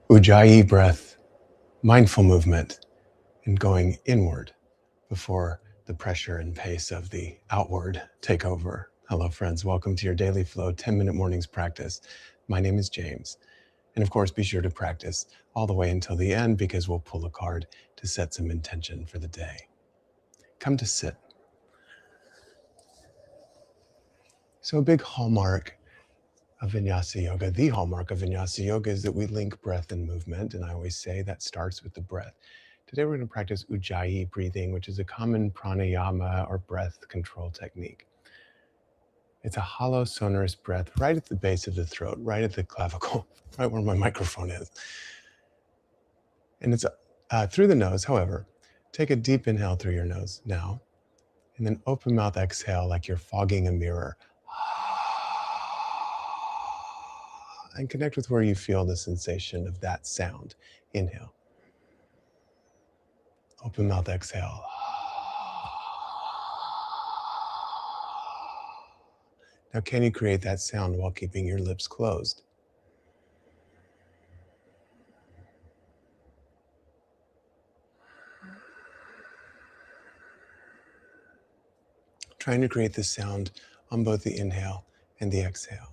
Ujjayi breath, mindful movement, and going inward before the pressure and pace of the outward take over. Hello, friends. Welcome to your Daily Flow 10-minute mornings practice. My name is James. And of course, be sure to practice all the way until the end because we'll pull a card to set some intention for the day. Come to sit. So a big hallmark of Vinyasa Yoga, the hallmark of Vinyasa Yoga, is that we link breath and movement. And I always say that starts with the breath. Today we're going to practice Ujjayi breathing, which is a common pranayama or breath control technique. It's a hollow, sonorous breath right at the base of the throat, right at the clavicle, right where my microphone is. And it's through the nose. However, take a deep inhale through your nose now, and then open mouth exhale like you're fogging a mirror. And connect with where you feel the sensation of that sound. Inhale. Open mouth exhale. Now, can you create that sound while keeping your lips closed? Trying to create the sound on both the inhale and the exhale.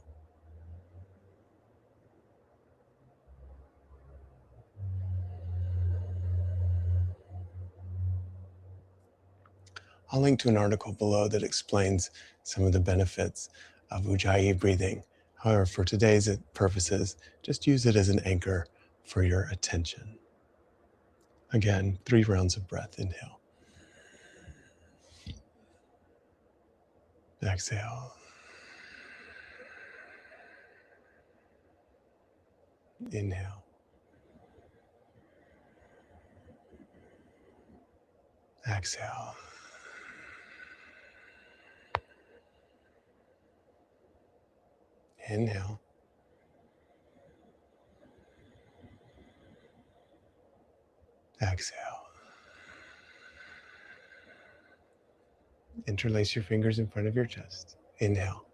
I'll link to an article below that explains some of the benefits of Ujjayi breathing. However, for today's purposes, just use it as an anchor for your attention. Again, 3 rounds of breath. Inhale. Exhale. Inhale. Exhale. Inhale. Exhale. Interlace your fingers in front of your chest. Inhale.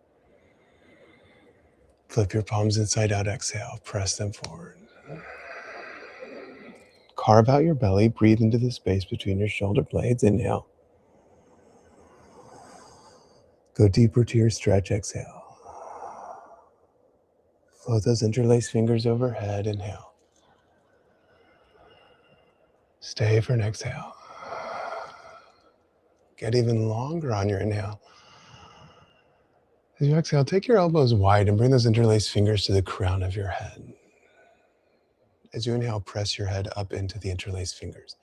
Flip your palms inside out. Exhale. Press them forward. Carve out your belly. Breathe into the space between your shoulder blades. Inhale. Go deeper to your stretch. Exhale. Float those interlaced fingers overhead. Inhale. Stay for an exhale. Get even longer on your inhale. As you exhale, take your elbows wide and bring those interlaced fingers to the crown of your head. As you inhale, press your head up into the interlaced fingers.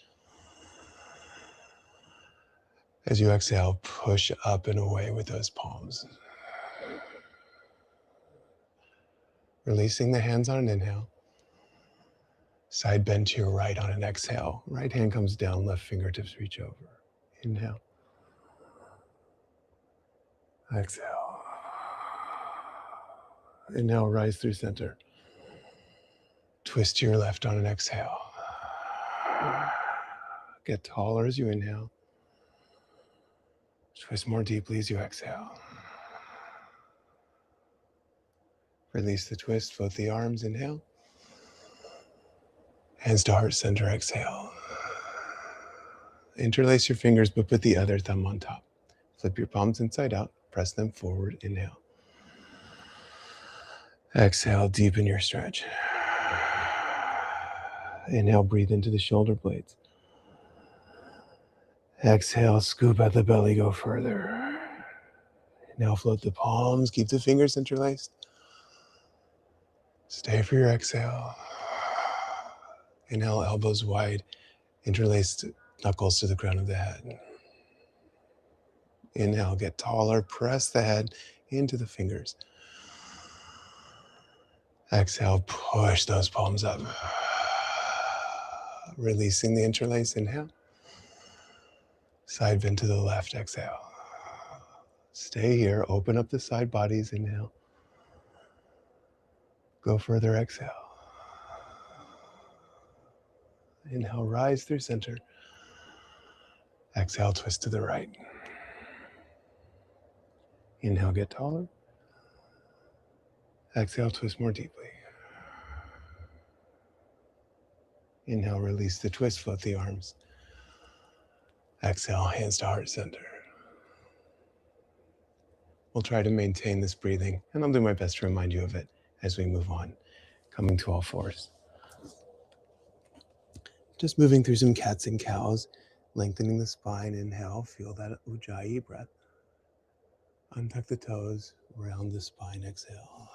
As you exhale, push up and away with those palms. Releasing the hands on an inhale. Side bend to your right on an exhale. Right hand comes down, left fingertips reach over. Inhale. Exhale. Inhale, rise through center. Twist to your left on an exhale. Get taller as you inhale. Twist more deeply as you exhale. Release the twist, float the arms, inhale. Hands to heart center, exhale. Interlace your fingers, but put the other thumb on top. Flip your palms inside out, press them forward, inhale. Exhale, deepen your stretch. Inhale, breathe into the shoulder blades. Exhale, scoop out the belly, go further. Now float the palms, keep the fingers interlaced. Stay for your exhale. Inhale, elbows wide, interlaced knuckles to the crown of the head. Inhale, get taller, press the head into the fingers. Exhale, push those palms up. Releasing the interlace, inhale. Side bend to the left, exhale. Stay here, open up the side bodies, inhale. Go further, exhale. Inhale, rise through center. Exhale, twist to the right. Inhale, get taller. Exhale, twist more deeply. Inhale, release the twist, float the arms. Exhale, hands to heart center. We'll try to maintain this breathing, and I'll do my best to remind you of it as we move on, coming to all fours. Just moving through some cats and cows, lengthening the spine. Inhale, feel that Ujjayi breath. Untuck the toes, round the spine, exhale.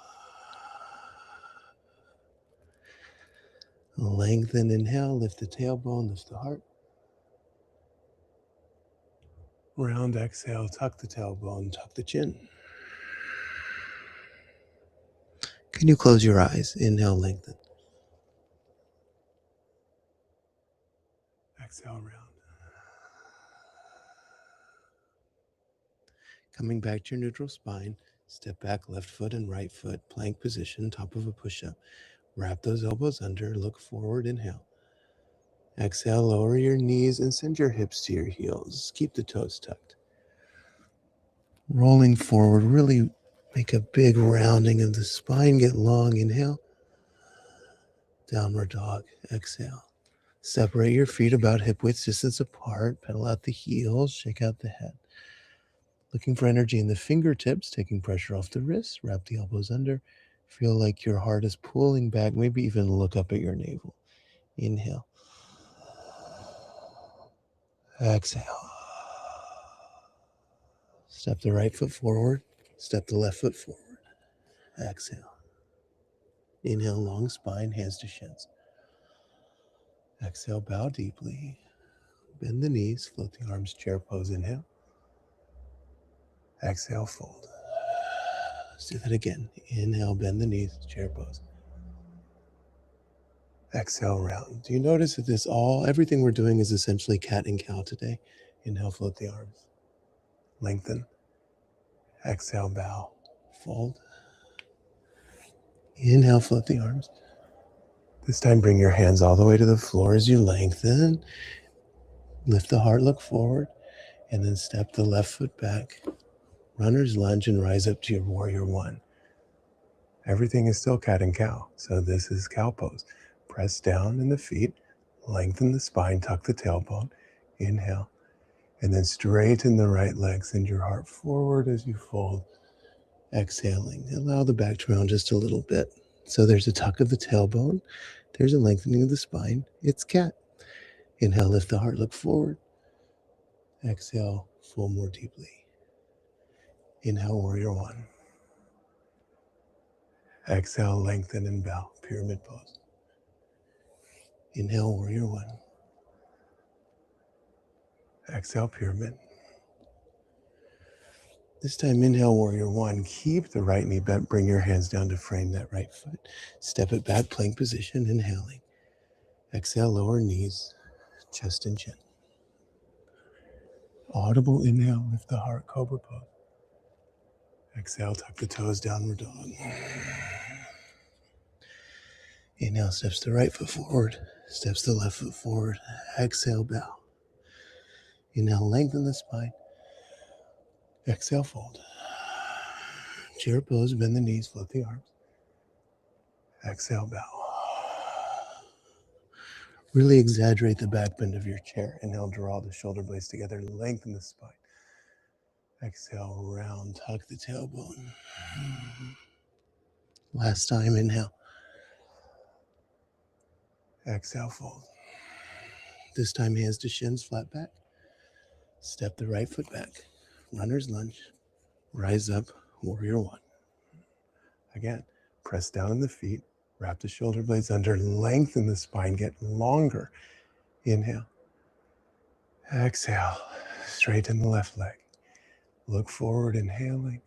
Lengthen, inhale, lift the tailbone, lift the heart. Round, exhale, tuck the tailbone, tuck the chin. Can you close your eyes? Inhale, lengthen. Exhale, round. Coming back to your neutral spine, step back, left foot and right foot, plank position, top of a push-up. Wrap those elbows under, look forward, inhale. Exhale, lower your knees and send your hips to your heels. Keep the toes tucked. Rolling forward, really make a big rounding of the spine, get long, inhale. Downward dog, exhale. Separate your feet about hip width distance apart, pedal out the heels, shake out the head. Looking for energy in the fingertips, taking pressure off the wrists, wrap the elbows under. Feel like your heart is pulling back, maybe even look up at your navel. Inhale. Exhale. Step the right foot forward, step the left foot forward. Exhale. Inhale, long spine, hands to shins. Exhale, bow deeply. Bend the knees, float the arms, chair pose, inhale. Exhale, fold. Let's do that again. Inhale, bend the knees, chair pose. Exhale, round. Do you notice that everything we're doing is essentially cat and cow today? Inhale, float the arms. Lengthen. Exhale, bow. Fold. Inhale, float the arms. This time, bring your hands all the way to the floor as you lengthen. Lift the heart, look forward, and then step the left foot back. Runner's lunge and rise up to your warrior one. Everything is still cat and cow, so this is cow pose. Press down in the feet, lengthen the spine, tuck the tailbone. Inhale, and then straighten the right leg. Send your heart forward as you fold. Exhaling, allow the back to round just a little bit. So there's a tuck of the tailbone. There's a lengthening of the spine. It's cat. Inhale, lift the heart, look forward. Exhale, fold more deeply. Inhale, warrior one. Exhale, lengthen and bow, pyramid pose. Inhale, warrior one. Exhale, pyramid. This time, inhale, warrior one. Keep the right knee bent. Bring your hands down to frame that right foot. Step it back, plank position, inhaling. Exhale, lower knees, chest and chin. Audible inhale, lift the heart, cobra pose. Exhale, tuck the toes, downward dog. Inhale, steps the right foot forward, steps the left foot forward. Exhale, bow. Inhale, lengthen the spine. Exhale, fold. Chair pose, bend the knees, float the arms. Exhale, bow. Really exaggerate the back bend of your chair. Inhale, draw the shoulder blades together, lengthen the spine. Exhale, round, tuck the tailbone. Last time, inhale. Exhale, fold. This time, hands to shins, flat back. Step the right foot back. Runner's lunge. Rise up, warrior one. Again, press down in the feet. Wrap the shoulder blades under. Lengthen the spine. Get longer. Inhale. Exhale. Straighten the left leg. Look forward, inhaling.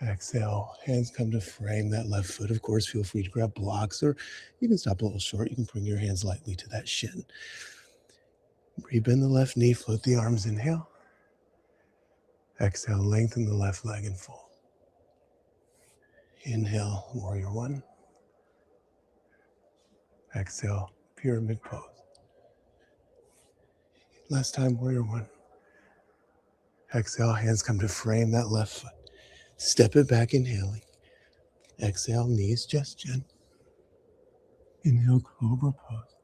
Exhale. Hands come to frame that left foot. Of course, feel free to grab blocks, or you can stop a little short. You can bring your hands lightly to that shin. Rebend the left knee. Float the arms. Inhale. Exhale. Lengthen the left leg and fold. Inhale, warrior one. Exhale, pyramid pose. Last time, warrior one. Exhale, hands come to frame that left foot. Step it back, inhaling. Exhale, knees just chin. Inhale, cobra pose.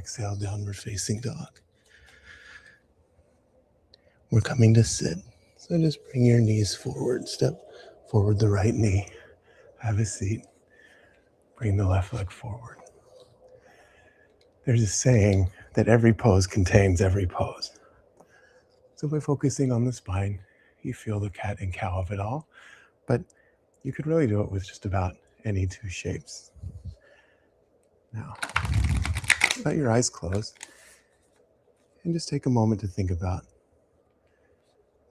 Exhale, downward facing dog. We're coming to sit. So just bring your knees forward. Step forward the right knee. Have a seat. Bring the left leg forward. There's a saying that every pose contains every pose. So by focusing on the spine, you feel the cat and cow of it all, but you could really do it with just about any two shapes. Now, let your eyes close and just take a moment to think about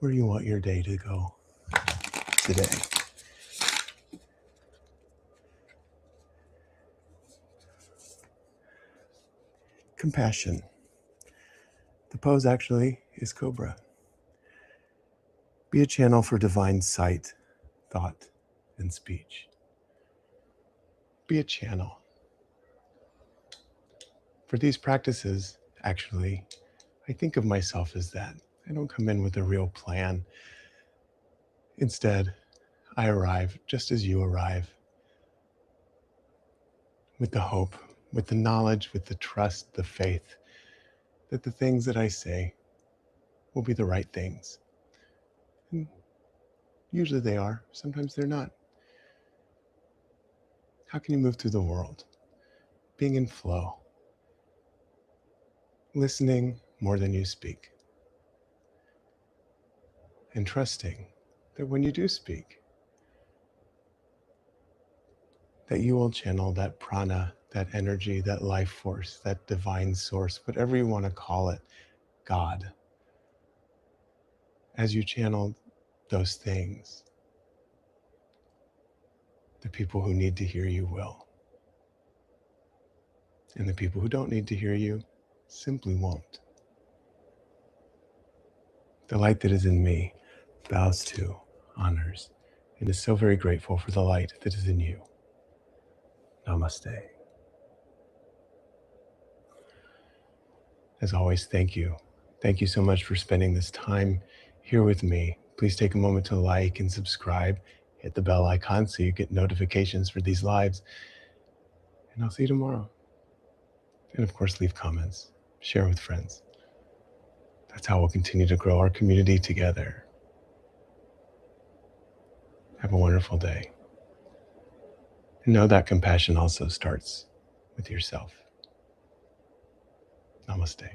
where you want your day to go today. Compassion. The pose actually is Cobra. Be a channel for divine sight, thought, and speech. Be a channel. For these practices, actually, I think of myself as that. I don't come in with a real plan. Instead, I arrive just as you arrive, with the hope, with the knowledge, with the trust, the faith that the things that I say will be the right things. And usually they are, sometimes they're not. How can you move through the world? Being in flow, listening more than you speak, and trusting that when you do speak, that you will channel that prana, that energy, that life force, that divine source, whatever you want to call it, God. As you channel those things, the people who need to hear you will. And the people who don't need to hear you simply won't. The light that is in me bows to, honors, and is so very grateful for the light that is in you. Namaste. As always, thank you. Thank you so much for spending this time here with me. Please take a moment to like and subscribe. Hit the bell icon so you get notifications for these lives. And I'll see you tomorrow. And of course, leave comments. Share with friends. That's how we'll continue to grow our community together. Have a wonderful day. And know that compassion also starts with yourself. Namaste.